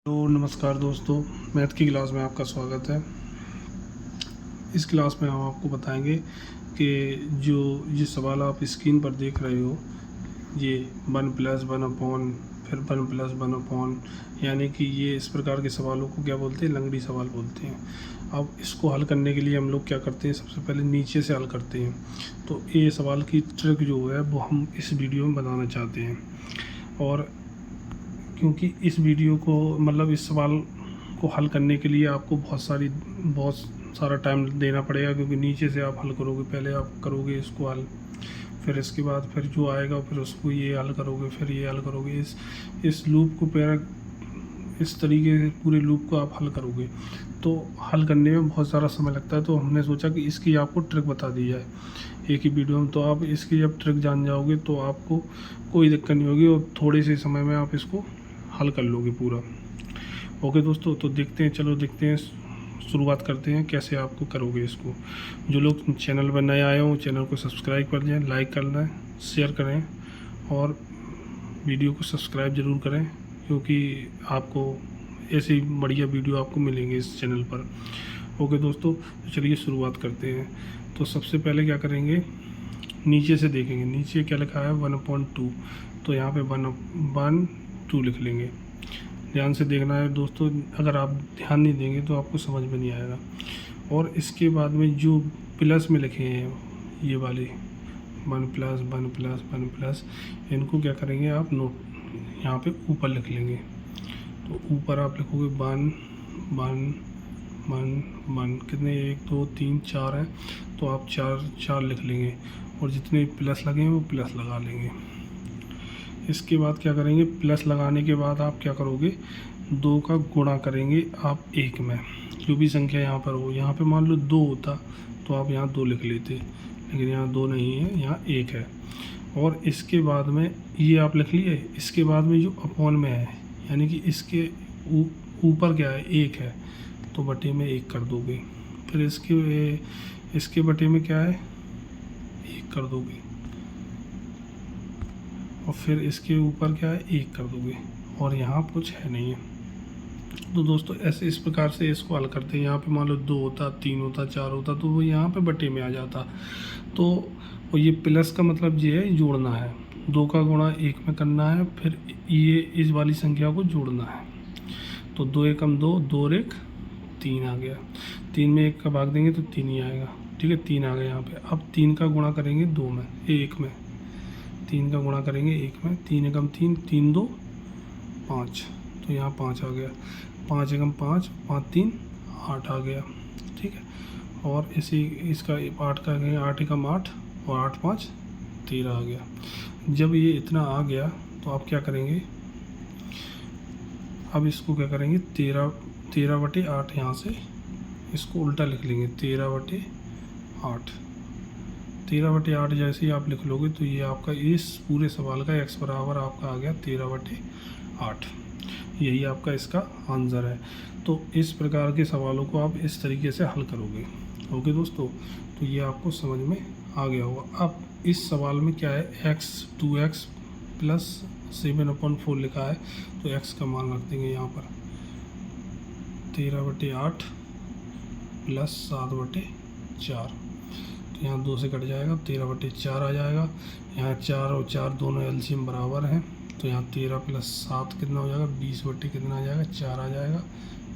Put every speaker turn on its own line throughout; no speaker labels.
तो नमस्कार दोस्तों, मैथ की क्लास में आपका स्वागत है। इस क्लास में हम आपको बताएंगे कि जो ये सवाल आप स्क्रीन पर देख रहे हो, ये 1+1 फिर 1+1 यानी कि ये इस प्रकार के सवालों को क्या बोलते हैं, लंगड़ी सवाल बोलते हैं। अब इसको हल करने के लिए हम लोग क्या करते हैं, सबसे पहले नीचे से हल करते हैं। तो ये सवाल की ट्रिक जो है वो हम इस वीडियो में बताना चाहते हैं। और क्योंकि इस वीडियो को मतलब इस सवाल को हल करने के लिए आपको बहुत सारा टाइम देना पड़ेगा, क्योंकि नीचे से आप हल करोगे, पहले आप करोगे इसको हल, फिर इसके बाद फिर जो आएगा फिर उसको ये हल करोगे, फिर ये हल करोगे। इस लूप को इस तरीके से पूरे लूप को आप हल करोगे तो हल करने में बहुत सारा समय लगता है। तो हमने सोचा कि इसकी आपको ट्रिक बता दी जाए एक ही वीडियो में। तो आप इसकी जब ट्रिक जान जाओगे तो आपको कोई दिक्कत नहीं होगी और थोड़े से समय में आप इसको हल कर लोगे पूरा। ओके दोस्तों, तो देखते हैं, शुरुआत करते हैं कैसे आपको करोगे इसको। जो लोग चैनल पर नए आए हों चैनल को सब्सक्राइब कर दें, लाइक कर दें, शेयर करें और वीडियो को सब्सक्राइब ज़रूर करें, क्योंकि आपको ऐसी बढ़िया वीडियो आपको मिलेंगे इस चैनल पर। ओके दोस्तों, तो चलिए शुरुआत करते हैं। तो सबसे पहले क्या करेंगे, नीचे से देखेंगे, नीचे क्या लिखा है 1/2, तो यहाँ पे 1/2 लिख लेंगे। ध्यान से देखना है दोस्तों, अगर आप ध्यान नहीं देंगे तो आपको समझ में नहीं आएगा। और इसके बाद में जो प्लस में लिखे हैं ये वाले 1+1+1+, इनको क्या करेंगे आप नोट यहाँ पे ऊपर लिख लेंगे। तो ऊपर आप लिखोगे 1 1 1 1, कितने 1 2 3 4 हैं, तो आप 4 लिख लेंगे और जितने प्लस लगे हैं वो प्लस लगा लेंगे। इसके बाद क्या करेंगे, प्लस लगाने के बाद आप क्या करोगे, 2 का गुणा करेंगे आप 1 में। जो भी संख्या यहाँ पर हो, यहाँ पे मान लो 2 होता तो आप यहाँ 2 लिख लेते, लेकिन यहाँ 2 नहीं है, यहाँ 1 है। और इसके बाद में ये आप लिख लिए। इसके बाद में जो अपॉन में है, यानी कि इसके ऊपर क्या है 1 है, तो बटे में 1 कर दोगे। फिर इसके बटे में क्या है 1 कर दोगे, और फिर इसके ऊपर क्या है 1 कर दोगे, और यहाँ कुछ है नहीं है। तो दोस्तों ऐसे इस प्रकार से इसको हल करते हैं। यहाँ पे मान लो 2 होता, 3 होता, 4 होता, तो वो यहाँ पे बटे में आ जाता। तो ये प्लस का मतलब ये है जोड़ना है, 2 का गुणा 1 में करना है, फिर ये इस वाली संख्या को जोड़ना है। तो 2 एकम 2, 2 और 1 3 आ गया। 3 में 1 का भाग देंगे तो 3 ही आएगा, ठीक है, 3 आ गया यहाँ पे। अब 3 का गुणा करेंगे 2 में, 1 में, 3 का गुणा करेंगे 1 में, 3 एकम 3, 3 2 5, तो यहाँ 5 आ गया। 5 एकम 5, 5 3 8 आ गया, ठीक है। और इसका 8 का 8 एकम 8 और 8 5 13 आ गया। जब ये इतना आ गया तो आप क्या करेंगे, अब इसको क्या करेंगे 13/8, यहाँ से इसको उल्टा लिख लेंगे 13/8। 13/8 जैसे ही आप लिख लोगे तो ये आपका इस पूरे सवाल का x बराबर आपका आ गया 13/8। यही आपका इसका आंसर है। तो इस प्रकार के सवालों को आप इस तरीके से हल करोगे। ओके दोस्तों, तो ये आपको समझ में आ गया होगा। अब इस सवाल में क्या है, 2x + 7/4 लिखा है, तो x का मान रख देंगे यहाँ पर 13/8 + 7/4। तो यहाँ 2 से कट जाएगा, 13/4 आ जाएगा। यहाँ 4 और 4 दोनों एलसीएम बराबर हैं, तो यहाँ 13 + 7 कितना हो जाएगा, 20 कितना आ जाएगा, 4 आ जाएगा,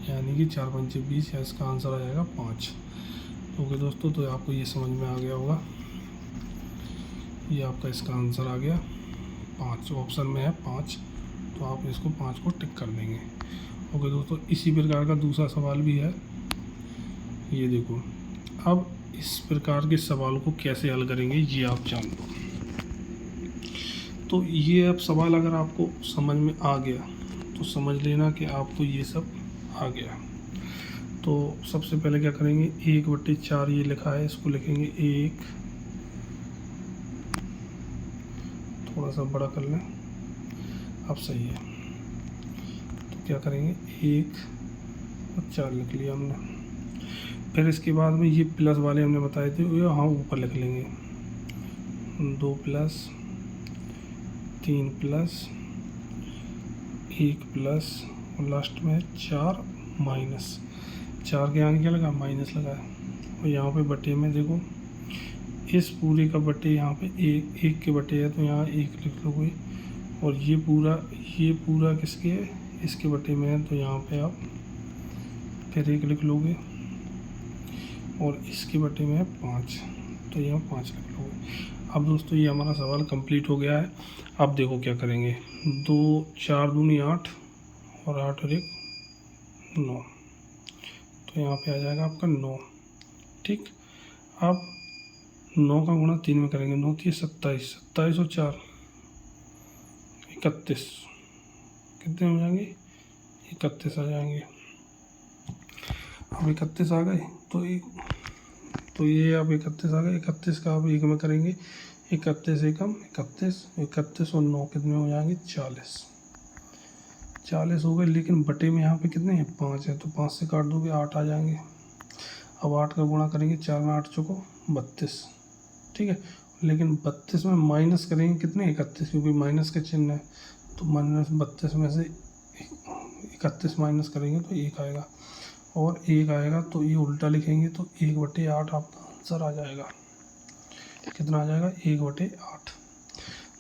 यानी कि 4 5 20, या इसका आंसर आ जाएगा 5। ओके दोस्तों, तो आपको ये समझ में आ गया होगा, ये आपका इसका आंसर आ गया 5, ऑप्शन में है 5, तो आप इसको 5 को टिक कर देंगे। ओके दोस्तों, इसी प्रकार का दूसरा सवाल भी है, ये देखो। अब इस प्रकार के सवाल को कैसे हल करेंगे ये आप जान लो। तो ये अब सवाल अगर आपको समझ में आ गया तो समझ लेना कि आपको ये सब आ गया। तो सबसे पहले क्या करेंगे, 1/4 ये लिखा है, इसको लिखेंगे 1, थोड़ा सा बड़ा कर लें, अब सही है। तो क्या करेंगे 1/4 लिख लिया हमने। फिर इसके बाद में ये प्लस वाले हमने बताए थे, ये हाँ ऊपर लिख लेंगे 2 + 3 + 1 + और लास्ट में 4 माइनस 4 के आगे क्या लगा, माइनस लगा है। और यहाँ पे बटे में देखो, इस पूरे का बटे यहाँ पे एक के बटे है तो यहाँ 1 लिख लोगे। और ये पूरा किसके है, इसके बटे में है तो यहाँ पे आप फिर 1 लिख लोगे। और इसके बटे में है 5 तो यहाँ 5 लिख लोगे। अब दोस्तों ये हमारा सवाल कंप्लीट हो गया है। अब देखो क्या करेंगे, 2 4 दूनी 8 और 8 और 1 9, तो यहाँ पे आ जाएगा आपका 9। ठीक, अब 9 का गुणा 3 में करेंगे, 9 3 27, 27 और 4 31, कितने हो जाएंगे, 31 आ जाएंगे। अब 31 आ गए तो ये अब 31 आ गए। 31 का अब 1 में करेंगे, 31 एकम 31 और 9 कितने हो जाएंगे, 40 हो गए। लेकिन बटे में यहाँ पे कितने हैं, 5 है तो 5 से काट दोगे 8 आ जाएंगे। अब 8 का गुणा करेंगे, 4 में 8 चौको 32। ठीक है, लेकिन 32 में माइनस करेंगे कितने, 31, क्योंकि माइनस का चिन्ह है तो माइनस 32 में से 31 माइनस करेंगे तो 1 आएगा। और 1 आएगा तो ये उल्टा लिखेंगे तो 1/8 आपका आंसर आ जाएगा। कितना आ जाएगा, 1/8।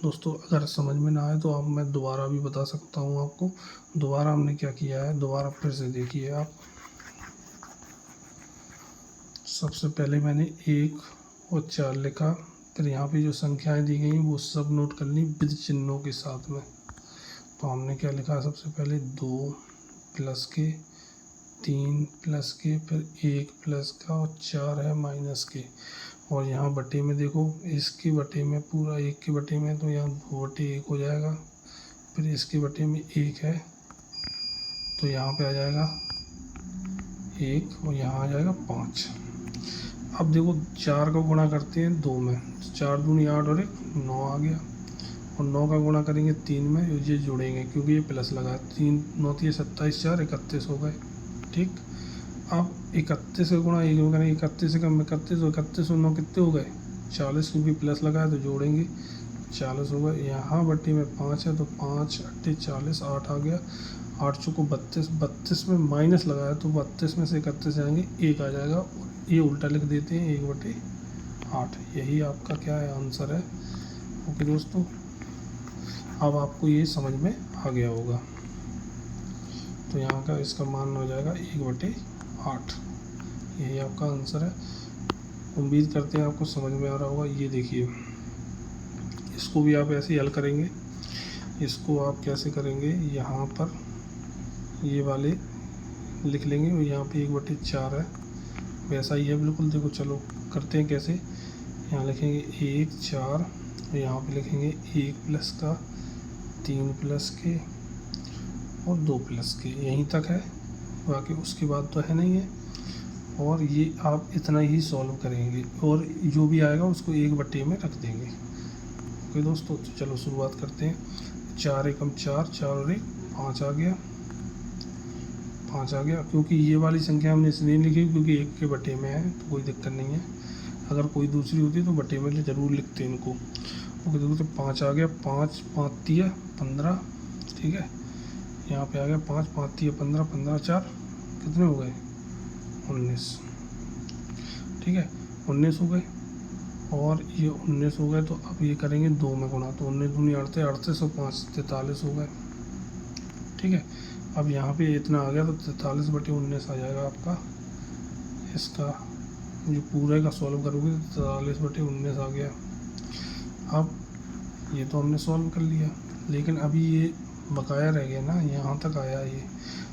दोस्तों अगर समझ में ना आए तो अब मैं दोबारा भी बता सकता हूँ आपको। दोबारा हमने क्या किया है, दोबारा फिर से देखिए आप। सबसे पहले मैंने 1 और 4 लिखा, फिर यहाँ पे जो संख्याएं दी गई वो सब नोट कर ली विद चिन्हों के साथ में। तो हमने क्या लिखा, सबसे पहले 2 प्लस के, 3 प्लस के, फिर 1 प्लस का और 4 है माइनस के। और यहाँ बटे में देखो, इसके बटे में पूरा 1 के बटे में तो यहाँ 2/1 हो जाएगा। फिर इसके बटे में 1 है तो यहाँ पे आ जाएगा 1 और यहाँ आ जाएगा 5। अब देखो 4 का गुणा करते हैं 2 में, 4 दूनी 8 और 1 9 आ गया। और 9 का गुणा करेंगे 3 में, ये जोड़ेंगे क्योंकि ये प्लस लगा है, 3 9 3 27 4 31 हो गए। ठीक, अब 31 का गुणा 1 में करेंगे, 31 का 31 और 9 कितने हो गए, 40, क्योंकि प्लस लगा है तो जोड़ेंगे 40 हो गए। यहाँ बट्टी में 5 है तो 5 8 40, 8 आ गया। 8 चौको 32, 32 में माइनस लगा है तो 32 में से 31 जाएंगे 1 आ जाएगा। और ये उल्टा लिख देते हैं 1/8। यही आपका क्या है, आंसर है। ओके दोस्तों, अब आपको ये समझ में आ गया होगा। तो यहाँ का इसका मान हो जाएगा 1/8। यही आपका आंसर है। उम्मीद करते हैं आपको समझ में आ रहा होगा। ये देखिए, इसको भी आप ऐसे ही हल करेंगे। इसको आप कैसे करेंगे, यहाँ पर ये वाले लिख लेंगे और यहाँ पे 1/4 है, वैसा ही है बिल्कुल। देखो चलो करते हैं कैसे। यहाँ लिखेंगे 1 4 और यहाँ पे लिखेंगे 1 प्लस का, 3 प्लस के और 2 प्लस के, यहीं तक है, बाकी उसके बाद तो है नहीं है। और ये आप इतना ही सॉल्व करेंगे और जो भी आएगा उसको 1/में रख देंगे। ओके दोस्तों, तो चलो शुरुआत करते हैं। 4 एकम 4, 4 और 1 5 आ गया, 5 आ गया। क्योंकि ये वाली संख्या हमने इसलिए लिखी क्योंकि 1 के बटे में है तो कोई दिक्कत नहीं है। अगर कोई दूसरी होती तो बटे में ज़रूर लिखते हैं इनको। ओके देखो, तो 5 आ गया, 5 5 3 15। ठीक है, यहाँ पे आ गया 5 5 3 15, 15 4 कितने हो गए, 19। ठीक है, 19 हो गए। और ये 19 हो गए तो अब ये करेंगे 2 में गुणा, तो 19 दूनी 38, 38 और 5 43 हो गए। ठीक है, अब यहाँ पे इतना आ गया तो 43/19 आ जाएगा आपका। इसका जो पूरे का सॉल्व करोगे तो 43/19 आ गया। अब ये तो हमने सॉल्व कर लिया, लेकिन अभी ये बकाया रह गया ना, यहाँ तक आया ये,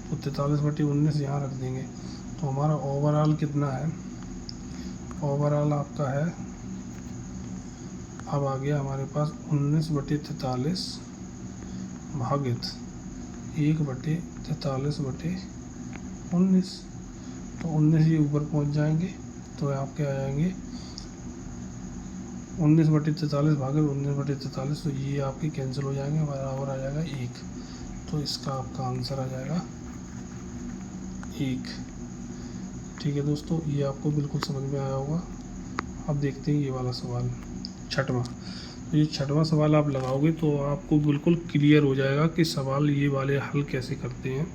तो 43/19 यहाँ रख देंगे। तो हमारा ओवरऑल कितना है, ओवरऑल आपका है, अब आ गया हमारे पास 19/43 भागित 1/43/19। तो 19 ये ऊपर पहुँच जाएंगे तो आपके आ जाएंगे 19/43 भागित 19/43, तो ये आपके कैंसिल हो जाएंगे, बराबर आ जाएगा 1। तो इसका आपका आंसर आ जाएगा 1। ठीक है दोस्तों, ये आपको बिल्कुल समझ में आया होगा। अब देखते हैं ये वाला सवाल, छठवां। तो ये छठवां सवाल आप लगाओगे तो आपको बिल्कुल क्लियर हो जाएगा कि सवाल ये वाले हल कैसे करते हैं।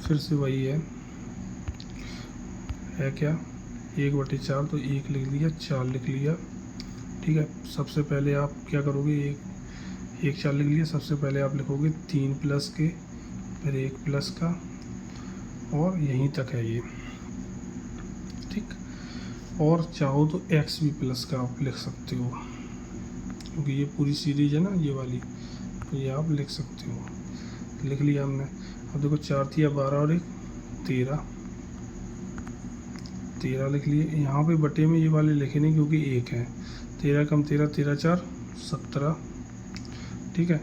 फिर से वही है क्या 1/4, तो 1 लिख लिया, 4 लिख लिया। ठीक है, सबसे पहले आप क्या करोगे, 1 4 लिख लिया। सबसे पहले आप लिखोगे 3 प्लस के, फिर 1 प्लस का, और यहीं तक है ये। ठीक, और चाहो तो x भी प्लस का आप लिख सकते हो, क्योंकि ये पूरी सीरीज है ना ये वाली, तो ये आप लिख सकते हो। लिख लिया हमने। अब देखो 4 थी, 12 और 1 13 लिख लिए। यहाँ पे बटे में ये वाले लिखे नहीं क्योंकि 1 है। 13 कम 13, 13 4 17। ठीक है,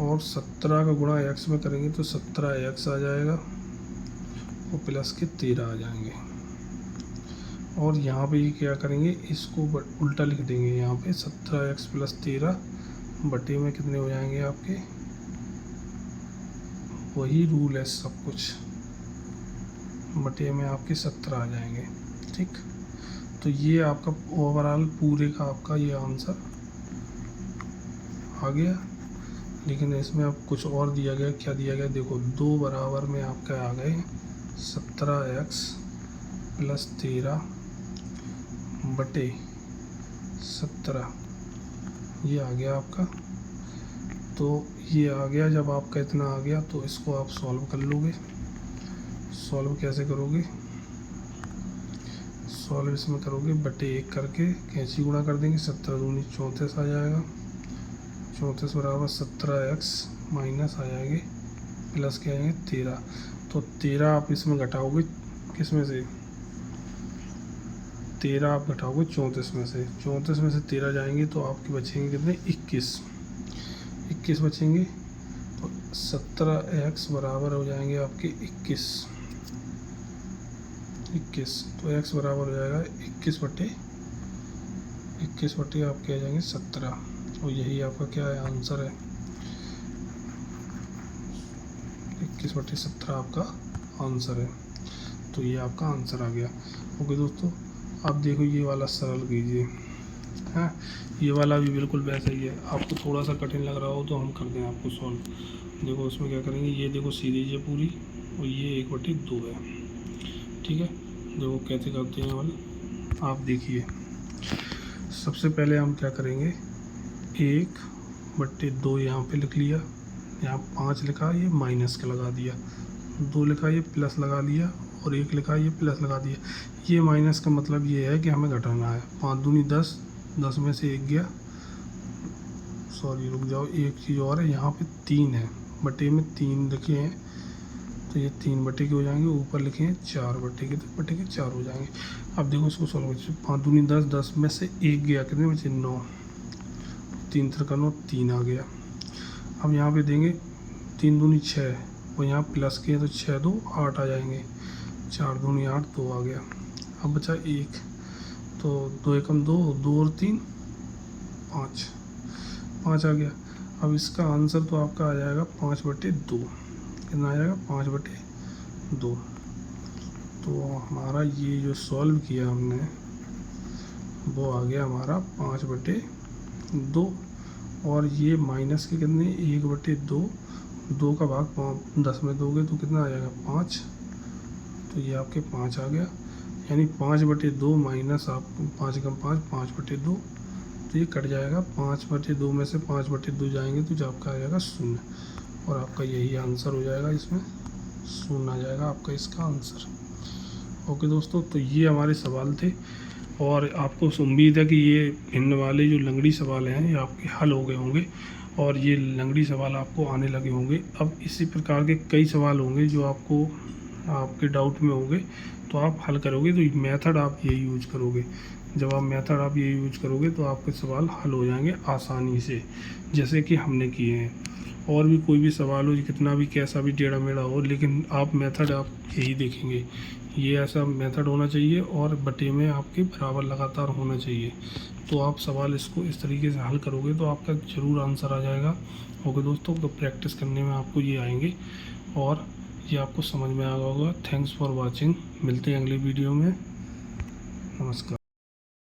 और 17 का गुणा x में करेंगे तो 17x आ जाएगा, और प्लस के 13 आ जाएंगे। और यहाँ पे ये क्या करेंगे, इसको उल्टा लिख देंगे। यहाँ पे 17x प्लस 13 बटे में कितने हो जाएंगे आपके, वही रूल है सब कुछ, बटे में आपके 17 आ जाएंगे। ठीक, तो ये आपका ओवरऑल पूरे का आपका ये आंसर आ गया। लेकिन इसमें अब कुछ और दिया गया। क्या दिया गया, देखो 2 बराबर में आपका आ गए 17x प्लस 13 बटे 17, ये आ गया आपका। तो ये आ गया, जब आपका इतना आ गया तो इसको आप सॉल्व कर लोगे। सॉल्व कैसे करोगे, सॉल्व इसमें करोगे बटे 1 करके कैंची गुणा कर देंगे, 17 दूनी 34 आ जाएगा। 34 बराबर 17x माइनस आ जाएंगे, प्लस के आएंगे 13। तो 13 आप इसमें घटाओगे, किस में से, 13 आप घटाओगे 34 में से। 34 में से 13 जाएंगे तो आपके बचेंगे कितने, 21 बचेंगे। तो 17x बराबर हो जाएंगे आपके 21। तो x बराबर हो जाएगा 21 बटे आपके आ जाएंगे 17, और यही आपका क्या है, आंसर है। 21 बटे 17 आपका आंसर है। तो ये आपका आंसर आ गया। ओके दोस्तों, अब देखो ये वाला सरल कीजिए। हाँ, ये वाला भी बिल्कुल वैसा ही है। आपको थोड़ा सा कठिन लग रहा हो तो हम कर दें आपको सॉल्व। देखो उसमें क्या करेंगे, ये देखो सीरीज है पूरी, और ये 1/2 है। ठीक है, देखो कैसे करते हैं वाला, आप देखिए। सबसे पहले हम क्या करेंगे, 1/2 यहाँ पे लिख लिया, यहाँ 5 लिखा, ये माइनस का लगा दिया, 2 लिखा, ये प्लस लगा लिया, और 1 लिखा, ये प्लस लगा दिया। ये माइनस का मतलब ये है कि हमें घटाना है। 5 दूनी 10, 10 में से 1 गया, सॉरी रुक जाओ, एक चीज़ और है, यहाँ पे 3 है, बटे में 3 लिखे हैं, तो ये 3 बटे के हो जाएंगे। ऊपर लिखे हैं 4 बटे के, तो बटे के 4 हो जाएंगे। अब देखो इसको सॉल्व करिए। 5 दूनी 10, 10 में से 1 गया, कितने बचे, 9, 3 3 9, 3 आ गया। अब यहाँ पे देंगे 3 दूनी 6, और यहाँ प्लस के, तो 6 2 8 आ जाएंगे। 4 दूनी 8, 2 आ गया। अब बचा 1, तो 2 एकम 2, 2 और 3 5 आ गया। अब इसका आंसर तो आपका आ जाएगा 5/2। कितना आ जाएगा, 5/2। तो हमारा ये जो सॉल्व किया हमने, वो आ गया हमारा 5/2। और ये माइनस के कितने, 1/2, 2 का भाग 10 में दोगे तो कितना आ जाएगा, 5। तो ये आपके 5 आ गया, यानी 5/2 माइनस आप 5 कम 5, 5/2। तो ये कट जाएगा, 5/2 में से 5/2 जाएंगे तो जो आपका आ जाएगा 0, और आपका यही आंसर हो जाएगा। इसमें 0 आ जाएगा आपका इसका आंसर। ओके दोस्तों, तो ये हमारे सवाल थे, और आपको उम्मीद है कि ये भिन्न वाले जो लंगड़ी सवाल हैं ये आपके हल हो गए होंगे, और ये लंगड़ी सवाल आपको आने लगे होंगे। अब इसी प्रकार के कई सवाल होंगे जो आपको आपके डाउट में होंगे, तो आप हल करोगे, तो मेथड आप ये यूज करोगे। जब आप मेथड आप ये यूज करोगे तो आपके सवाल हल हो जाएंगे आसानी से, जैसे कि हमने किए हैं। और भी कोई भी सवाल हो, कितना भी कैसा भी टेढ़ा मेढ़ा हो, लेकिन आप मेथड आप यही देखेंगे, ये ऐसा मेथड होना चाहिए, और बटे में आपके बराबर लगातार होना चाहिए। तो आप सवाल इसको इस तरीके से हल करोगे तो आपका ज़रूर आंसर आ जाएगा। ओके दोस्तों, तो प्रैक्टिस करने में आपको ये आएंगे, और ये आपको समझ में आ गया होगा। Thanks for watching. मिलते हैं अगले वीडियो में। नमस्कार।